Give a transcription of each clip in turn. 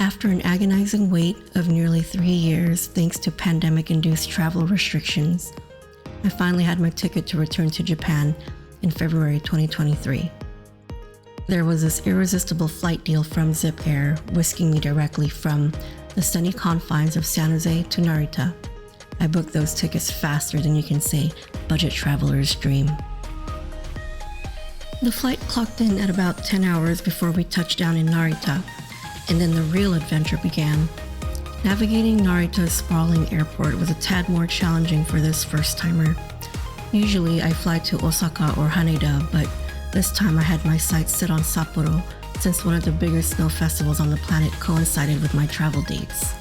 After an agonizing wait of nearly 3 years thanks to pandemic-induced travel restrictions, I finally had my ticket to return to Japan in February 2023. There was this irresistible flight deal from Zip Air, whisking me directly from the sunny confines of San Jose to Narita. I booked those tickets faster than you can say budget traveler's dream. The flight clocked in at about 10 hours before we touched down in Narita, and then the real adventure began. Navigating Narita's sprawling airport was a tad more challenging for this first-timer. Usually I fly to Osaka or Haneda, but this time I had my sights set on Sapporo since one of the biggest snow festivals on the planet coincided with my travel dates.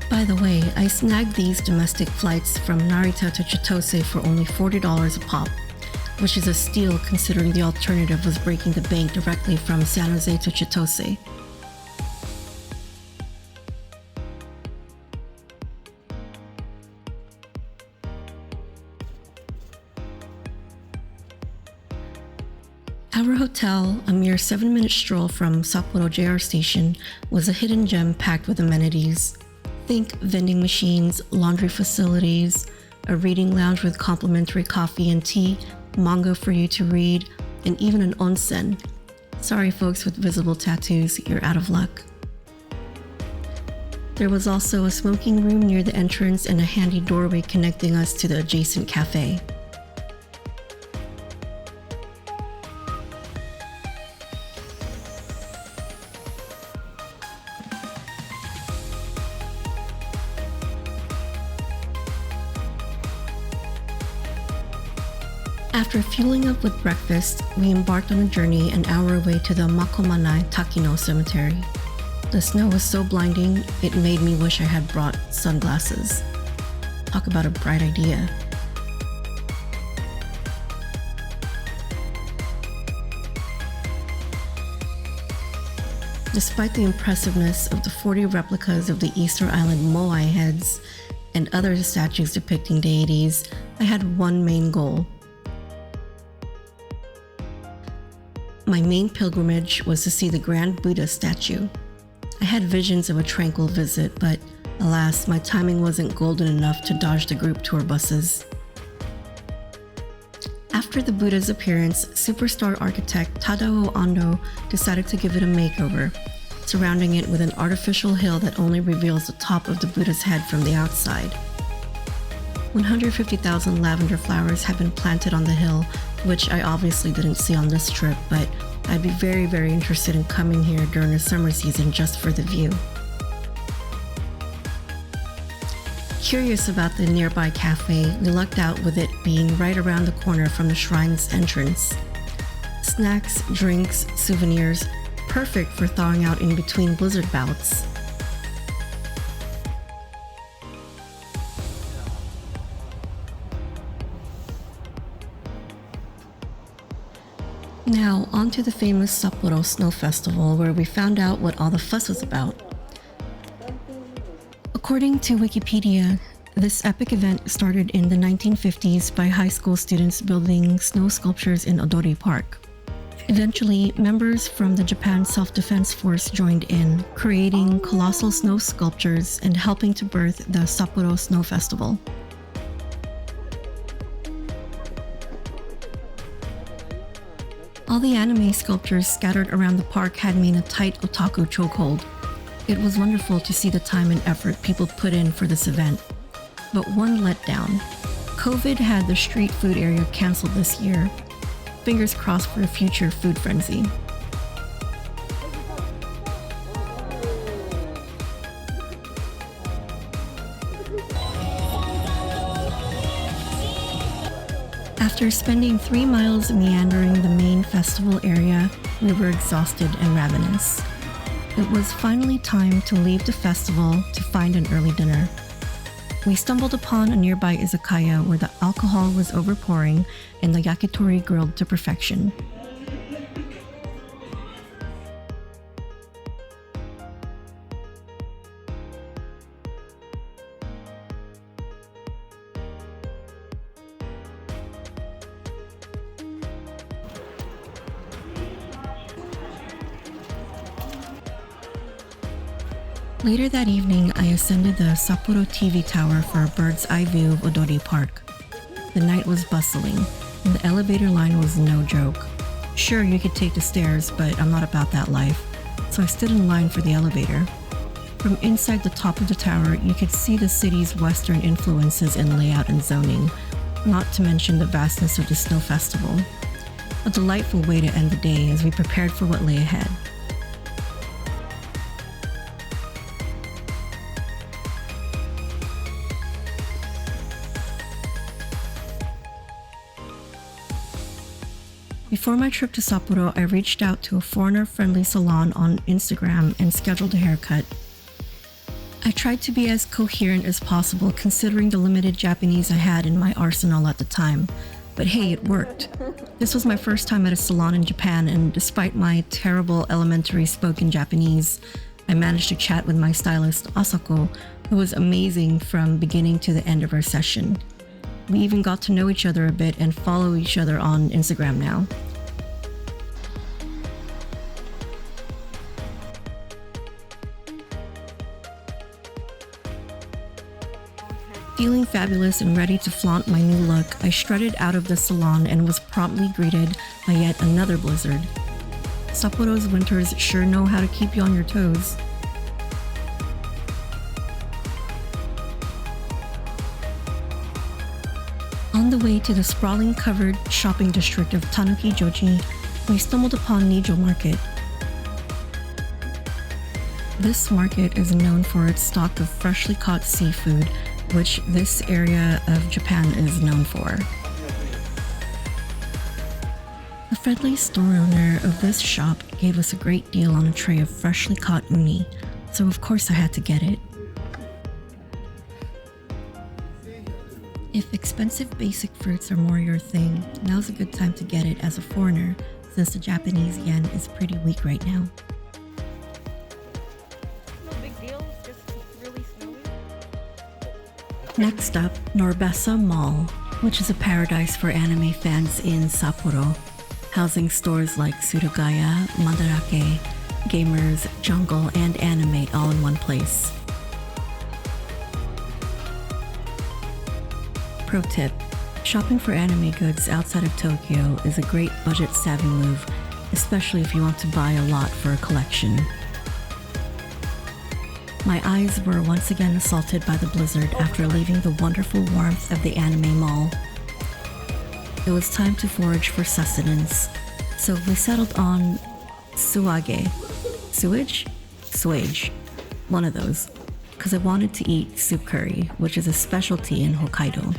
By the way, I snagged these domestic flights from Narita to Chitose for only $40 a pop, which is a steal considering the alternative was breaking the bank directly from San Jose to Chitose. Our hotel, a mere 7-minute stroll from Sapporo JR Station, was a hidden gem packed with amenities. Think vending machines, laundry facilities, a reading lounge with complimentary coffee and tea, manga for you to read, and even an onsen. Sorry folks with visible tattoos, you're out of luck. There was also a smoking room near the entrance and a handy doorway connecting us to the adjacent cafe. After fueling up with breakfast, we embarked on a journey an hour away to the Makomanai Takino cemetery. The snow was so blinding, it made me wish I had brought sunglasses. Talk about a bright idea. Despite the impressiveness of the 40 replicas of the Easter Island Moai heads and other statues depicting deities, I had one main goal. My main pilgrimage was to see the Grand Buddha statue. I had visions of a tranquil visit, but alas, my timing wasn't golden enough to dodge the group tour buses. After the Buddha's appearance, superstar architect Tadao Ando decided to give it a makeover, surrounding it with an artificial hill that only reveals the top of the Buddha's head from the outside. 150,000 lavender flowers have been planted on the hill, which I obviously didn't see on this trip, but I'd be very interested in coming here during the summer season just for the view. Curious about the nearby cafe, we lucked out with it being right around the corner from the shrine's entrance. Snacks, drinks, souvenirs, perfect for thawing out in between blizzard bouts. Now, on to the famous Sapporo Snow Festival, where we found out what all the fuss was about. According to Wikipedia, this epic event started in the 1950s by high school students building snow sculptures in Odori Park. Eventually, members from the Japan Self-Defense Force joined in, creating colossal snow sculptures and helping to birth the Sapporo Snow Festival. All the anime sculptures scattered around the park had me in a tight otaku chokehold. It was wonderful to see the time and effort people put in for this event. But one letdown. COVID had the street food area canceled this year. Fingers crossed for a future food frenzy. After spending 3 miles meandering the main festival area, we were exhausted and ravenous. It was finally time to leave the festival to find an early dinner. We stumbled upon a nearby izakaya where the alcohol was overpouring and the yakitori grilled to perfection. Later that evening, I ascended the Sapporo TV Tower for a bird's eye view of Odori Park. The night was bustling, and the elevator line was no joke. Sure, you could take the stairs, but I'm not about that life, so I stood in line for the elevator. From inside the top of the tower, you could see the city's Western influences in layout and zoning, not to mention the vastness of the snow festival. A delightful way to end the day as we prepared for what lay ahead. Before my trip to Sapporo, I reached out to a foreigner-friendly salon on Instagram and scheduled a haircut. I tried to be as coherent as possible considering the limited Japanese I had in my arsenal at the time. But hey, it worked. This was my first time at a salon in Japan, and despite my terrible elementary spoken Japanese, I managed to chat with my stylist Asako, who was amazing from beginning to the end of our session. We even got to know each other a bit and follow each other on Instagram now. Feeling fabulous and ready to flaunt my new look, I strutted out of the salon and was promptly greeted by yet another blizzard. Sapporo's winters sure know how to keep you on your toes. On the way to the sprawling covered shopping district of Tanuki-joji, we stumbled upon Nijo Market. This market is known for its stock of freshly caught seafood, which this area of Japan is known for. The friendly store owner of this shop gave us a great deal on a tray of freshly caught uni, so of course I had to get it. If expensive basic fruits are more your thing, now's a good time to get it as a foreigner, since the Japanese yen is pretty weak right now. No big deal, just really snowy. Next up, Norbessa Mall, which is a paradise for anime fans in Sapporo, housing stores like Surugaya, Mandarake, gamers, jungle, and anime all in one place. Pro tip: shopping for anime goods outside of Tokyo is a great budget-savvy move, especially if you want to buy a lot for a collection. My eyes were once again assaulted by the blizzard after leaving the wonderful warmth of the anime mall. It was time to forage for sustenance, so we settled on suage. Sewage? Swage. One of those. Because I wanted to eat soup curry, which is a specialty in Hokkaido.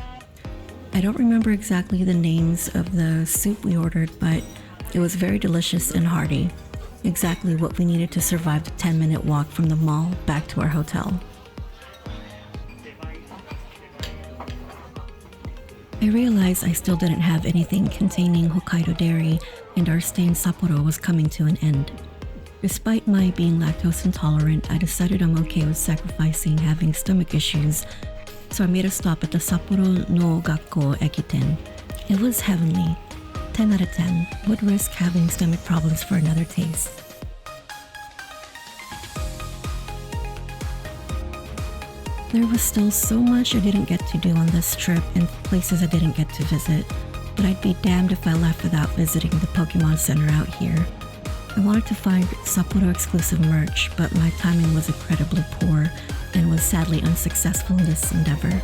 I don't remember exactly the names of the soup we ordered, but it was very delicious and hearty. Exactly what we needed to survive the 10-minute walk from the mall back to our hotel. I realized I still didn't have anything containing Hokkaido dairy, and our stay in Sapporo was coming to an end. Despite my being lactose intolerant, I decided I'm okay with sacrificing having stomach issues, so I made a stop at the Sapporo no Gakko Ekiten. It was heavenly. 10 out of 10. Would risk having stomach problems for another taste. There was still so much I didn't get to do on this trip and places I didn't get to visit, but I'd be damned if I left without visiting the Pokemon Center out here. I wanted to find Sapporo exclusive merch, but my timing was incredibly poor and was sadly unsuccessful in this endeavor.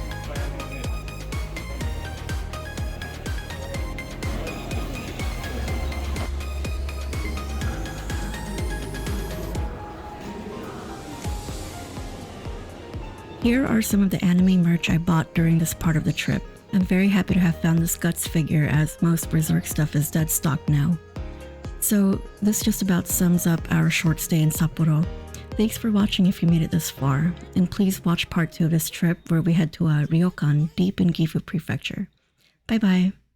Here are some of the anime merch I bought during this part of the trip. I'm very happy to have found this Guts figure, as most Berserk stuff is dead stock now. So this just about sums up our short stay in Sapporo. Thanks for watching if you made it this far, and please watch part 2 of this trip where we head to a ryokan deep in Gifu Prefecture. Bye bye!